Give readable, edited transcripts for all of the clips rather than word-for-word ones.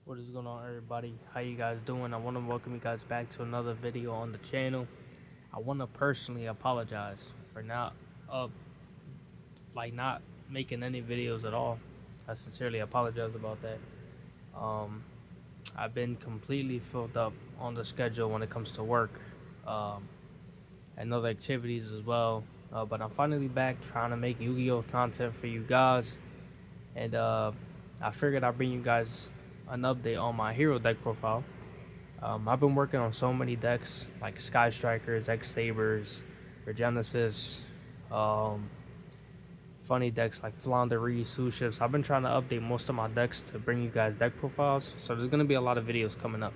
What is going on, everybody? How you guys doing? I want to welcome you guys back to another video on the channel. I want to personally apologize for uh not making any videos at all. I sincerely apologize about that. Um, I've been completely filled up on the schedule when it comes to work, um, and other activities as well. But I'm finally back trying to make Yu-Gi-Oh content for you guys, and I figured I'd bring you guys an update on my hero deck profile. I've been working on so many decks like Sky Strikers, X Sabers, Regenesis, um, funny decks like Flaundery, Sue Ships. I've been trying to update most of my decks to bring you guys deck profiles, so there's gonna be a lot of videos coming up.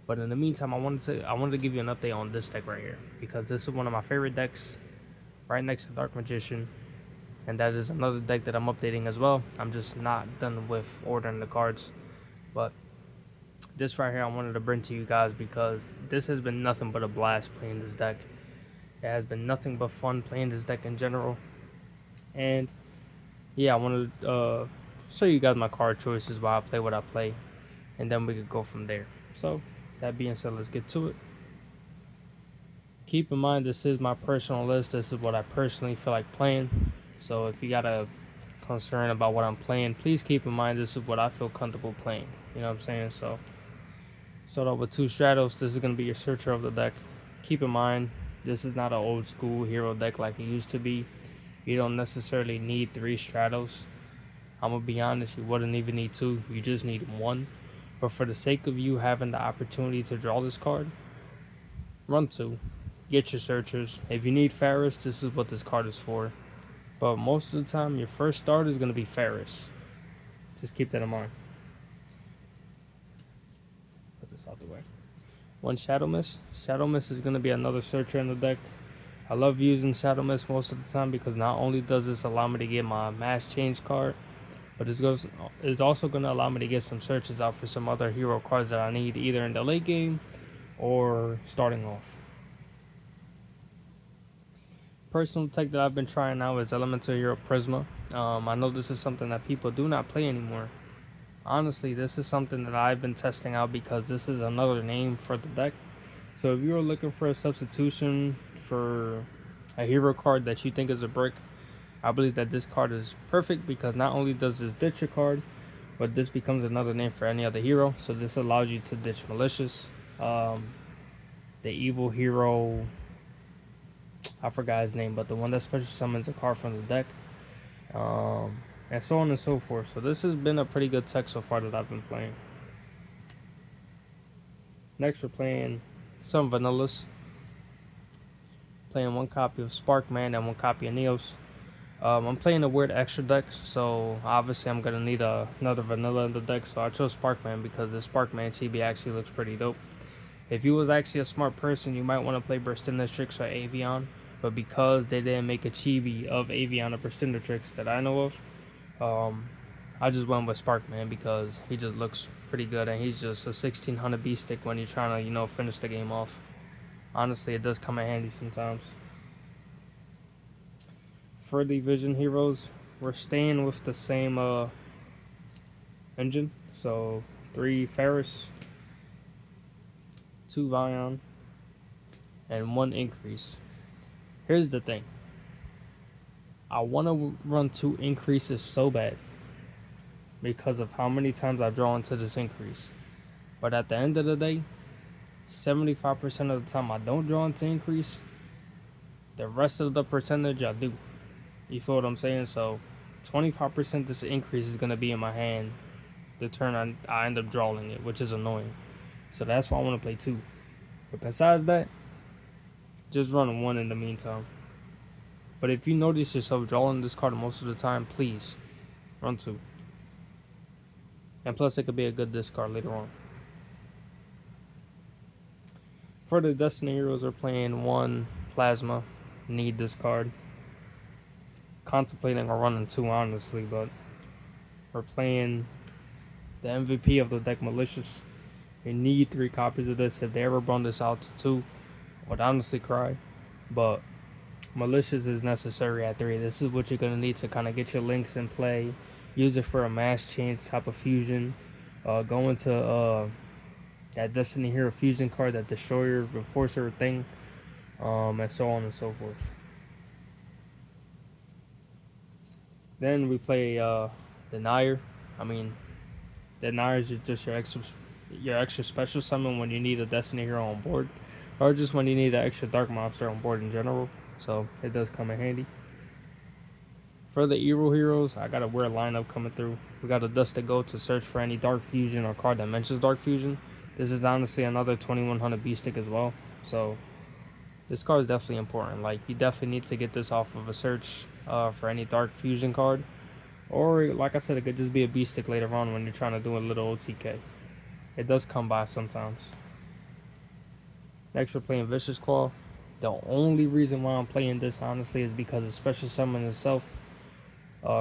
But in the meantime, I wanted to give you an update on this deck right here because this is one of my favorite decks, right next to Dark Magician, and that is another deck that I'm updating as well. I'm just not done with ordering the cards, but this right here I wanted to bring to you guys because this has been nothing but a blast playing this deck. It has been nothing but fun playing this deck in general. And yeah, I wanted to show you guys my card choices, why I play what I play, and then we could go from there. So that being said, let's get to it. Keep in mind, this is my personal list. This is what I personally feel like playing. So if you got a concern about what I'm playing, please keep in mind this is what I feel comfortable playing. You know what I'm saying? So start off with two Stratos. This is going to be your searcher of the deck. Keep in mind, this is not an old school hero deck like it used to be. You don't necessarily need three Stratos. I'm going to be honest, you wouldn't even need two. You just need one. But for the sake of you having the opportunity to draw this card, run two. Get your searchers. If you need Ferris, this is what this card is for. But most of the time, your first start is going to be Ferris. Just keep that in mind. Put this out the way. One Shadow Mist. Shadow Mist is going to be another searcher in the deck. I love using Shadow Mist most of the time because not only does this allow me to get my Mass Change card, but it's also going to allow me to get some searches out for some other hero cards that I need either in the late game or starting off. Personal tech that I've been trying now is Elemental Hero Prisma. I know this is something that people do not play anymore. Honestly, this is something that I've been testing out because this is another name for the deck. So if you're looking for a substitution for a hero card that you think is a brick, I believe that this card is perfect because not only does this ditch a card, but this becomes another name for any other hero. So this allows you to ditch Malicious, the evil hero, I forgot his name, but the one that special summons a card from the deck, and so on and so forth. So this has been a pretty good tech so far that I've been playing. Next, we're playing some vanillas. Playing one copy of Sparkman and one copy of Neos. I'm playing a weird extra deck, so obviously I'm gonna need another vanilla in the deck. So I chose Sparkman because the Sparkman chibi actually looks pretty dope. If you was actually a smart person, you might want to play Burstinatrix or Avion, but because they didn't make a chibi of Avion or Burstinatrix that I know of, I just went with Sparkman because he just looks pretty good and he's just a 1600 B stick when you're trying to, finish the game off. Honestly, it does come in handy sometimes. For the Vision Heroes, we're staying with the same engine. So 3 Ferris, 2 Vion, and 1 Increase. Here's the thing. I want to run 2 Increases so bad because of how many times I draw into this Increase. But at the end of the day, 75% of the time I don't draw into Increase. The rest of the percentage I do. You feel what I'm saying? So 25% this Increase is going to be in my hand the turn I end up drawing it, which is annoying. So that's why I want to play 2. But besides that, just run 1 in the meantime. But if you notice yourself drawing this card most of the time, please run 2. And plus, it could be a good discard later on. For the Destiny Heroes, we're playing 1 Plasma. Need this card. Contemplating on running 2, honestly, but we're playing the MVP of the deck, Malicious. You need 3 copies of this. If they ever brought this out to 2, I would honestly cry. But Malicious is necessary at 3. This is what you're going to need to kind of get your links in play. Use it for a mass change type of fusion. Go into that Destiny Hero fusion card, that Destroyer, Enforcer thing, and so on and so forth. Then we play Denier. I mean, Denier is just your extra special summon when you need a Destiny Hero on board, or just when you need an extra Dark Monster on board in general. So it does come in handy. For the Evil Heroes, I got a weird lineup coming through. We got a Dust to Go to search for any Dark Fusion or card that mentions Dark Fusion. This is honestly another 2100 B stick as well. So this card is definitely important. Like, you definitely need to get this off of a search for any Dark Fusion card. Or, like I said, it could just be a B stick later on when you're trying to do a little OTK. It does come by sometimes. Next, we're playing Vicious Claw. The only reason why I'm playing this, honestly, is because the special summon itself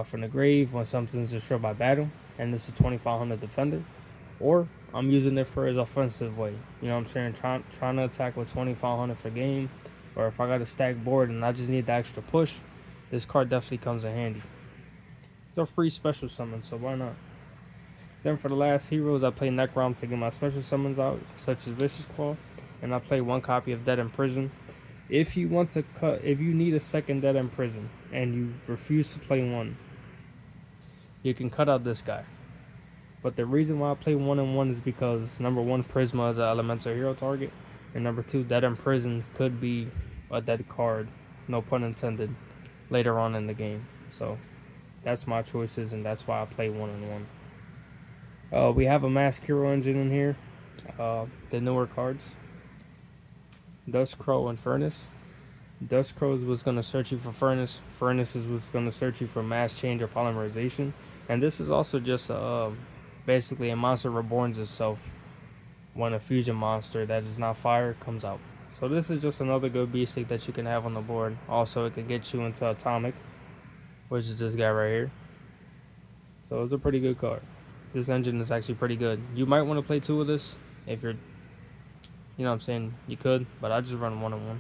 from the grave when something's destroyed by battle, and this is 2500 defender. Or I'm using it for his offensive way. You know what I'm saying? Trying to attack with 2500 for game. Or if I got a stack board and I just need the extra push, this card definitely comes in handy. It's a free special summon, so why not? Then for the last heroes, I play Necrom to get my special summons out, such as Vicious Claw, and I play one copy of Dead in Prison. If you need a second Dead in Prison and you refuse to play one, you can cut out this guy. But the reason why I play 1-1 is because number one, Prisma is an elemental hero target, and number two, Dead in Prison could be a dead card, no pun intended, later on in the game. So that's my choices, and that's why I play 1-1. We have a Mask Hero engine in here, the newer cards. Dust Crow and Furnace. Dust Crows was going to search you for Furnace. Furnaces was going to search you for Mass Change or Polymerization. And this is also just basically a monster reborns itself when a fusion monster that is not fire comes out. So this is just another good B-stick that you can have on the board. Also, it can get you into Atomic, which is this guy right here. So it's a pretty good card. This engine is actually pretty good. You might want to play two of this if you're, you know what I'm saying, you could, but I just run 1-1.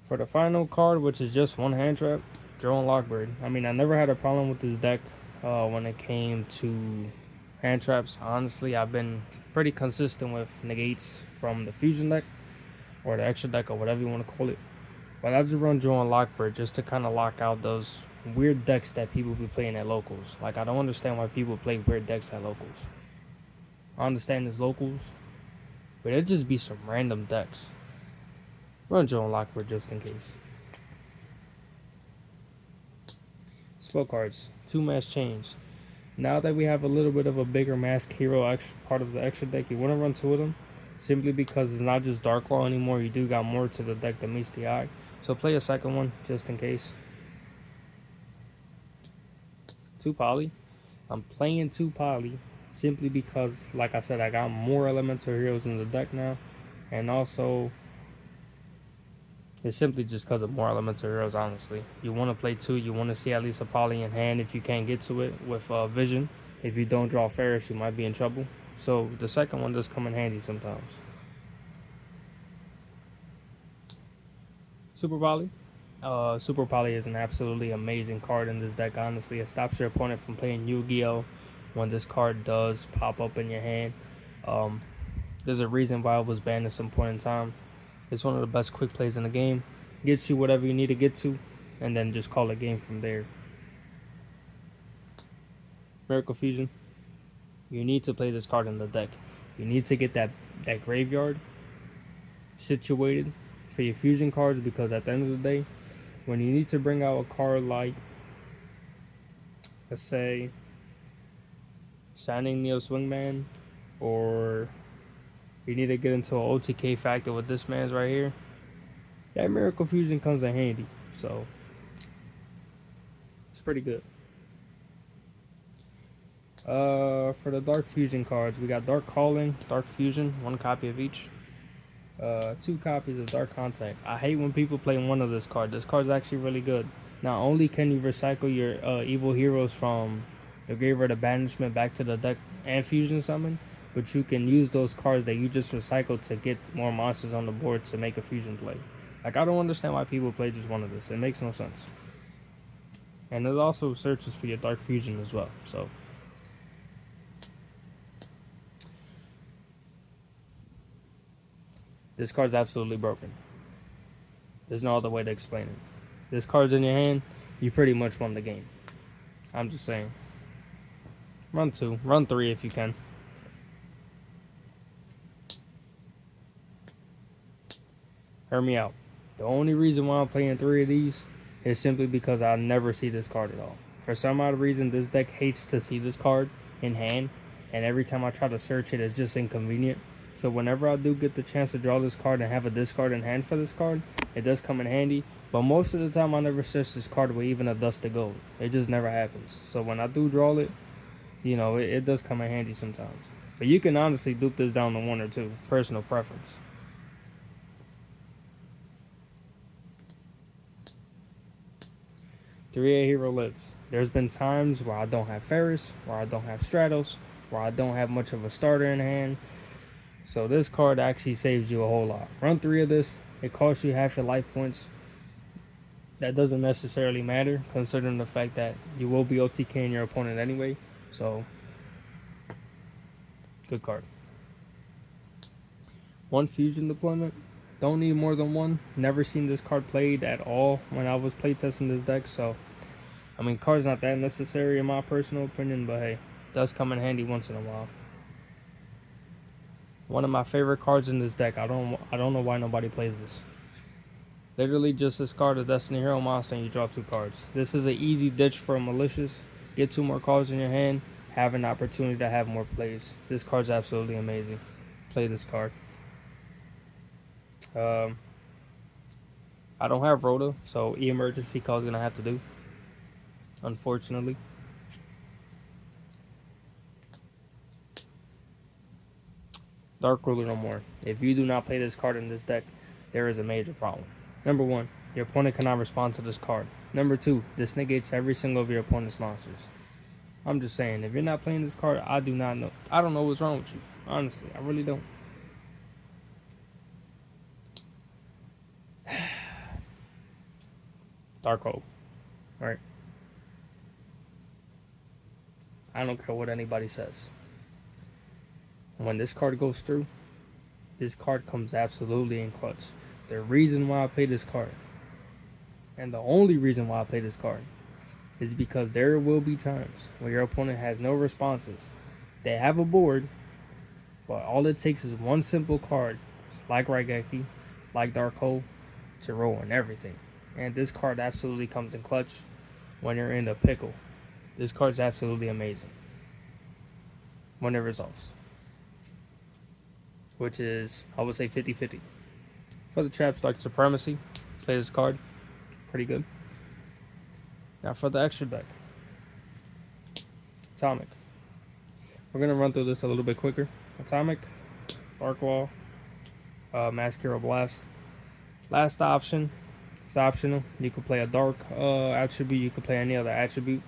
For the final card, which is just one hand trap, Drone Lockbird. I mean, I never had a problem with this deck when it came to hand traps. Honestly, I've been pretty consistent with negates from the fusion deck or the extra deck or whatever you want to call it. But I just run Drone Lockbird just to kind of lock out those weird decks that people be playing at locals. Like, I don't understand why people play weird decks at locals. I understand it's locals, but it'd just be some random decks. Run Drone Lockbird just in case. Spell cards, 2 Mass Change. Now that we have a little bit of a bigger Mask Hero part of the extra deck, you want to run 2 of them. Simply because it's not just Dark Claw anymore, you do got more to the deck that meets the eye. So play a second one just in case. 2 Poly. I'm playing 2 Poly simply because, like I said, I got more elemental heroes in the deck now. And also, it's simply just because of more elemental heroes, honestly. You want to play 2, you want to see at least a Poly in hand if you can't get to it with Vision. If you don't draw Ferris, you might be in trouble. So the second one does come in handy sometimes. Super Poly. Super Poly is an absolutely amazing card in this deck, honestly. It stops your opponent from playing Yugioh when this card does pop up in your hand. There's a reason why it was banned at some point in time. It's one of the best quick plays in the game. Gets you whatever you need to get to, and then just call it game from there. Miracle Fusion. You need to play this card in the deck. You need to get that graveyard situated for your fusion cards, because at the end of the day, when you need to bring out a card like, let's say, Shining Neo Swingman, or you need to get into an OTK factor with this man's right here, that Miracle Fusion comes in handy. So it's pretty good. For the Dark Fusion cards, we got Dark Calling, Dark Fusion, 1 copy of each. 2 copies of Dark Contact. I hate when people play one of this card. This card's actually really good. Not only can you recycle your evil heroes from the graveyard of banishment back to the deck and fusion summon, but you can use those cards that you just recycled to get more monsters on the board to make a fusion play. Like, I don't understand why people play just one of this. It makes no sense. And it also searches for your Dark Fusion as well. So This card's absolutely broken. There's no other way to explain it. This card's in your hand, you pretty much won the game. I'm just saying. Run 2, run 3 if you can. Hear me out. The only reason why I'm playing 3 of these is simply because I never see this card at all. For some odd reason, this deck hates to see this card in hand, and every time I try to search it, it's just inconvenient. So whenever I do get the chance to draw this card and have a discard in hand for this card, it does come in handy. But most of the time, I never search this card with even a dust of gold. It just never happens. So when I do draw it, you know, it does come in handy sometimes. But you can honestly dupe this down to 1 or 2. Personal preference. 3A hero lives. There's been times where I don't have Ferris, where I don't have Stratos, where I don't have much of a starter in hand. So this card actually saves you a whole lot. Run 3 of this. It costs you half your life points. That doesn't necessarily matter, considering the fact that you will be OTKing your opponent anyway. So, good card. 1 fusion deployment. Don't need more than 1. Never seen this card played at all when I was playtesting this deck. So, I mean, card's not that necessary in my personal opinion, but hey, it does come in handy once in a while. One of my favorite cards in this deck. I don't know why nobody plays this. Literally just discard a Destiny Hero monster and you draw 2 cards. This is an easy ditch for a malicious. Get 2 more cards in your hand. Have an opportunity to have more plays. This card's absolutely amazing. Play this card. I don't have Rhoda, so emergency call is gonna have to do. Unfortunately. Dark Ruler no more. If you do not play this card in this deck, there is a major problem. Number 1, your opponent cannot respond to this card. Number 2, this negates every single of your opponent's monsters. I'm just saying, if you're not playing this card, I do not know. I don't know what's wrong with you. Honestly, I really don't. Dark Hole. Right? I don't care what anybody says. When this card goes through, this card comes absolutely in clutch. The reason why I play this card, and the only reason why I play this card, is because there will be times where your opponent has no responses. They have a board, but all it takes is 1 simple card, like Raigeki, like Dark Hole, to ruin everything. And this card absolutely comes in clutch when you're in a pickle. This card's absolutely amazing when it resolves, which is, I would say, 50-50. For the Traps Dark Supremacy, play this card. Pretty good. Now for the extra deck. Atomic. We're going to run through this a little bit quicker. Atomic, Dark Wall, Mask Hero Blast. Last option. It's optional. You can play a dark attribute. You can play any other attribute.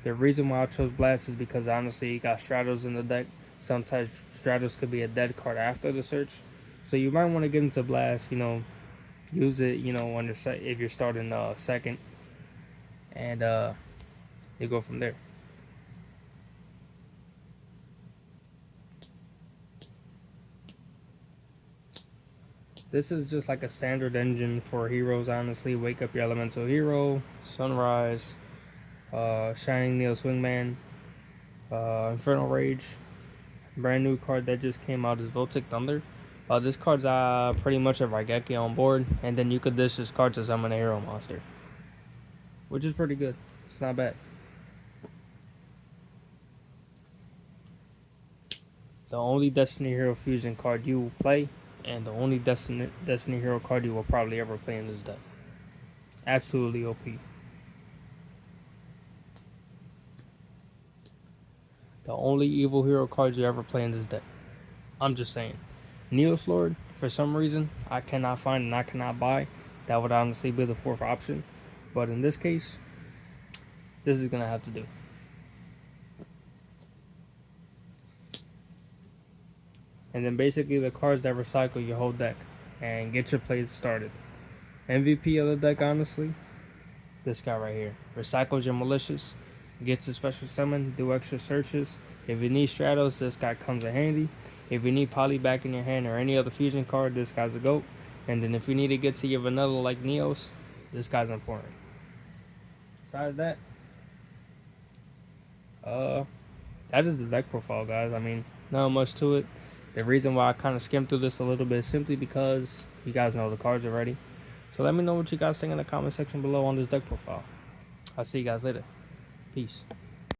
The reason why I chose Blast is because honestly, you got Stratos in the deck. Sometimes Stratos could be a dead card after the search. So you might want to get into Blast, you know, use it, you know, on your set if you're starting second. And you go from there. This is just like a standard engine for heroes, honestly. Wake Up Your Elemental Hero, Sunrise, Shining Neil Swingman, Infernal Rage. Brand new card that just came out is Voltic Thunder. This card's pretty much a Raigeki on board, and then you could dish this card to summon a hero monster, which is pretty good. It's not bad. The only Destiny Hero Fusion card you will play, and the only Destiny Hero card you will probably ever play in this deck. Absolutely OP. The only evil hero card you ever play in this deck. I'm just saying. Neos Lord, for some reason, I cannot find and I cannot buy. That would honestly be the 4th option. But in this case, this is going to have to do. And then basically the cards that recycle your whole deck and get your plays started. MVP of the deck, honestly, this guy right here. Recycles your malicious, gets a special summon, do extra searches. If you need Stratos, this guy comes in handy. If you need Poly back in your hand or any other fusion card, this guy's a GOAT. And then if you need to get to your vanilla like Neos, this guy's important. Besides that, that is the deck profile, guys. I mean, not much to it. The reason why I kind of skimmed through this a little bit is simply because you guys know the cards already. So let me know what you guys think in the comment section below on this deck profile. I'll see you guys later. Peace.